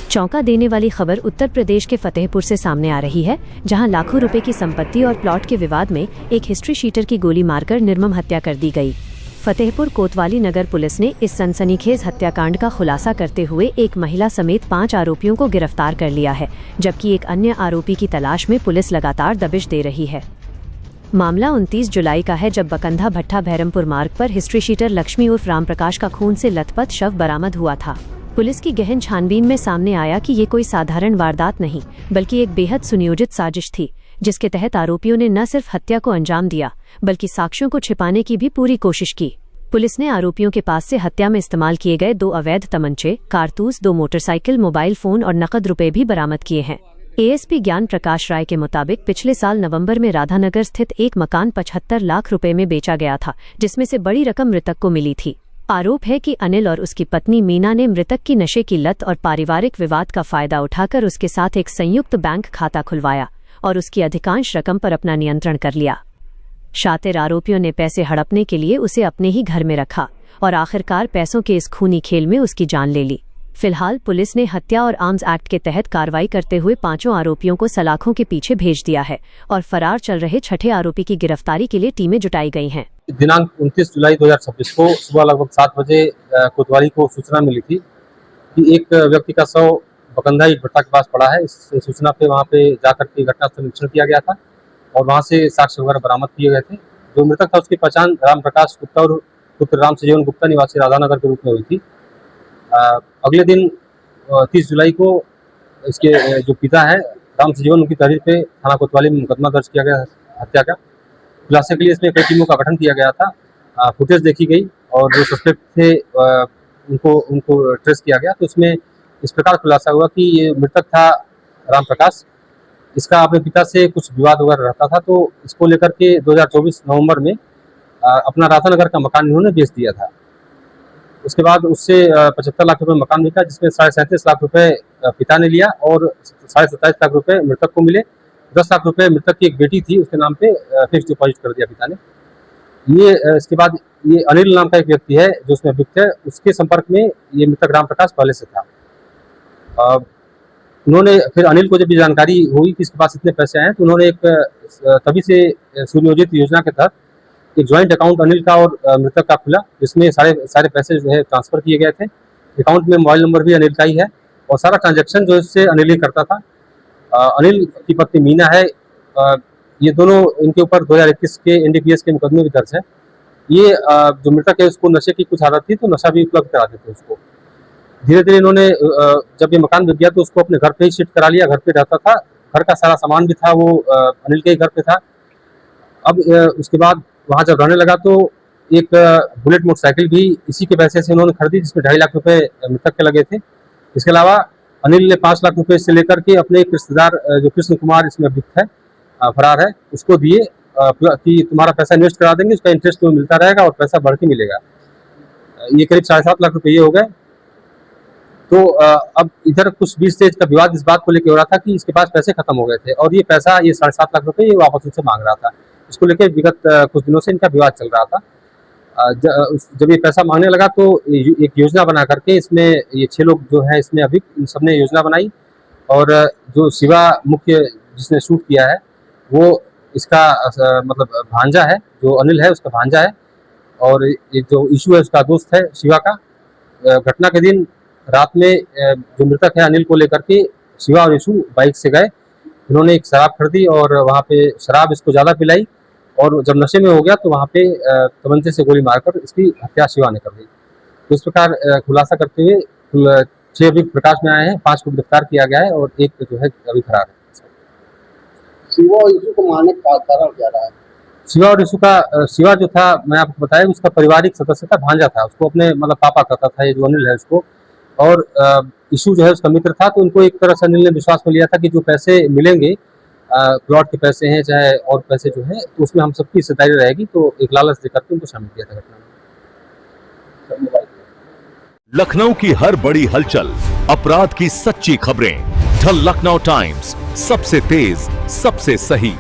चौंका देने वाली खबर उत्तर प्रदेश के फतेहपुर से सामने आ रही है, जहां लाखों रुपए की संपत्ति और प्लॉट के विवाद में एक हिस्ट्री शीटर की गोली मारकर निर्मम हत्या कर दी गई। फतेहपुर कोतवाली नगर पुलिस ने इस सनसनीखेज हत्याकांड का खुलासा करते हुए एक महिला समेत 5 आरोपियों को गिरफ्तार कर लिया है, जबकि एक अन्य आरोपी की तलाश में पुलिस लगातार दबिश दे रही है। मामला 29 जुलाई का है, जब बकंधा भट्टा भैरमपुर मार्ग पर हिस्ट्री शीटर लक्ष्मी उर्फ रामप्रकाश का खून से लथपथ शव बरामद हुआ था। पुलिस की गहन छानबीन में सामने आया कि ये कोई साधारण वारदात नहीं, बल्कि एक बेहद सुनियोजित साजिश थी, जिसके तहत आरोपियों ने न सिर्फ हत्या को अंजाम दिया, बल्कि साक्ष्यों को छिपाने की भी पूरी कोशिश की। पुलिस ने आरोपियों के पास से हत्या में इस्तेमाल किए गए 2 अवैध तमंचे, कारतूस, 2 मोटरसाइकिल, मोबाइल फोन और नकद रुपए भी बरामद किए हैं। एएसपी ज्ञान प्रकाश राय के मुताबिक पिछले साल नवंबर में राधानगर स्थित एक मकान 75 लाख रुपए में बेचा गया था, जिसमें से बड़ी रकम मृतक को मिली थी। आरोप है कि अनिल और उसकी पत्नी मीना ने मृतक की नशे की लत और पारिवारिक विवाद का फायदा उठाकर उसके साथ एक संयुक्त बैंक खाता खुलवाया और उसकी अधिकांश रकम पर अपना नियंत्रण कर लिया। शातिर आरोपियों ने पैसे हड़पने के लिए उसे अपने ही घर में रखा और आखिरकार पैसों के इस खूनी खेल में उसकी जान ले ली। फिलहाल पुलिस ने हत्या और आर्म्स एक्ट के तहत कार्रवाई करते हुए 5 आरोपियों को सलाखों के पीछे भेज दिया है और फरार चल रहे 6ठे आरोपी की गिरफ्तारी के लिए टीमें जुटाई गई हैं। दिनांक 29 जुलाई 2026 को सुबह लगभग 7 बजे कोतवाली को सूचना मिली थी कि एक व्यक्ति का शव बकंधा ईंट भट्टा के पास पड़ा है। इस सूचना पे वहाँ पे जाकर के घटनास्थल निरीक्षण किया गया था और वहाँ से साक्ष्य वगैरह बरामद किए गए थे। जो मृतक था उसकी पहचान रामप्रकाश गुप्ता और पुत्र राम सजीवन गुप्ता निवासी राधानगर के रूप में हुई थी। अगले दिन 30 जुलाई को इसके जो पिता है राम सजीवन, उनकी तहरीर पे थाना कोतवाली में मुकदमा दर्ज किया गया हत्या का। खुलासे के लिए इसमें कई टीमों का गठन किया गया था। फुटेज देखी गई और जो सस्पेक्ट थे उनको ट्रेस किया गया। तो इसमें इस प्रकार खुलासा हुआ कि ये मृतक था रामप्रकाश। इसका अपने पिता से कुछ विवाद वगैरह रहता था, तो इसको लेकर के 2024 नवंबर में अपना राधानगर का मकान इन्होंने बेच दिया था। उसके बाद उससे 75 लाख रुपए मकान बिका, जिसमें 37.5 लाख रुपए पिता ने लिया और 27.5 लाख रुपए मृतक को मिले। 10 लाख रुपए मृतक की एक बेटी थी, उसके नाम पे फिक्स डिपॉजिट कर दिया पिता ने। ये इसके बाद ये अनिल नाम का एक व्यक्ति है जो उसमें अभियुक्त है, उसके संपर्क में ये मृतक रामप्रकाश पहले से था। उन्होंने फिर अनिल को जब ये जानकारी हुई कि इसके पास इतने पैसे आए, तो उन्होंने एक तभी से सुनियोजित योजना के तहत एक ज्वाइंट अकाउंट अनिल का और मृतक का खुला, जिसमें सारे पैसे जो है ट्रांसफर किए गए थे। अकाउंट में मोबाइल नंबर भी अनिल का ही है और सारा ट्रांजैक्शन जो इससे अनिल ही करता था। अनिल की पत्नी मीना है, ये दोनों, इनके ऊपर 2021 के एनडीपीएस के मुकदमे भी दर्ज है। ये जो मृतक है उसको नशे की कुछ आदत थी, तो नशा भी उपलब्ध करा देते उसको। धीरे धीरे इन्होंने जब ये मकान बिक गया तो उसको अपने घर पे ही शिफ्ट करा लिया। घर पे रहता था, घर का सारा सामान भी था वो अनिल के ही घर पे था। अब उसके बाद वहाँ जब रहने लगा तो एक बुलेट मोटरसाइकिल भी इसी के पैसे से उन्होंने खरीदी, जिसमें 2.5 लाख रुपए मृतक के लगे थे। इसके अलावा अनिल ने 5 लाख रुपए से लेकर के अपने एक रिश्तेदार जो कृष्ण कुमार इसमें अभियुक्त है, फरार है, उसको दिए कि तुम्हारा पैसा इन्वेस्ट करा देंगे, उसका इंटरेस्ट तुम्हें मिलता रहेगा और पैसा बढ़ के मिलेगा। ये करीब 7.5 लाख रुपये हो गए। तो अब इधर कुछ बीच से इसका विवाद इस बात को लेकर हो रहा था कि इसके पास पैसे खत्म हो गए थे और ये पैसा, ये 7.5 लाख रुपये ये वापस उनसे मांग रहा था। इसको लेकर विगत कुछ दिनों से इनका विवाद चल रहा था। जब ये पैसा मांगने लगा तो एक योजना बना करके इसमें ये 6 लोग जो है इसमें अभी इन सबने योजना बनाई और जो शिवा मुख्य जिसने शूट किया है वो इसका मतलब भांजा है, जो अनिल है उसका भांजा है और ये जो इशू है उसका दोस्त है शिवा का। घटना के दिन रात में जो मृतक है अनिल को लेकर के शिवा और इशू बाइक से गए। इन्होंने एक शराब खरीदी और वहाँ पे शराब इसको ज़्यादा पिलाई और जब नशे में हो गया तो वहाँ पे तमंचे से गोली मारकर इसकी हत्या शिवा ने कर दी। तो इस प्रकार खुलासा करते हुए 6 अभियुक्त प्रकाश में आए हैं, 5 को गिरफ्तार किया गया है और एक जो है अभी फरार है। शिवा और यीशु को मारने का कारण क्या रहा है? शिवा और यीशु का, शिवा जो था मैं आपको बताया उसका पारिवारिक सदस्य था, भांजा था, उसको अपने मतलब पापा कहता था ये जो अनिल है उसको। और यीशु जो है उसका मित्र था, तो उनको एक तरह से अनिल ने विश्वास में लिया था कि जो पैसे मिलेंगे, प्लॉट के पैसे हैं चाहे और पैसे जो है तो उसमें हम सबकी हिस्सेदारी रहेगी, तो एक लालच देकर के उनको शामिल किया था घटना में। लखनऊ की हर बड़ी हलचल, अपराध की सच्ची खबरें, द लखनऊ टाइम्स, सबसे तेज सबसे सही।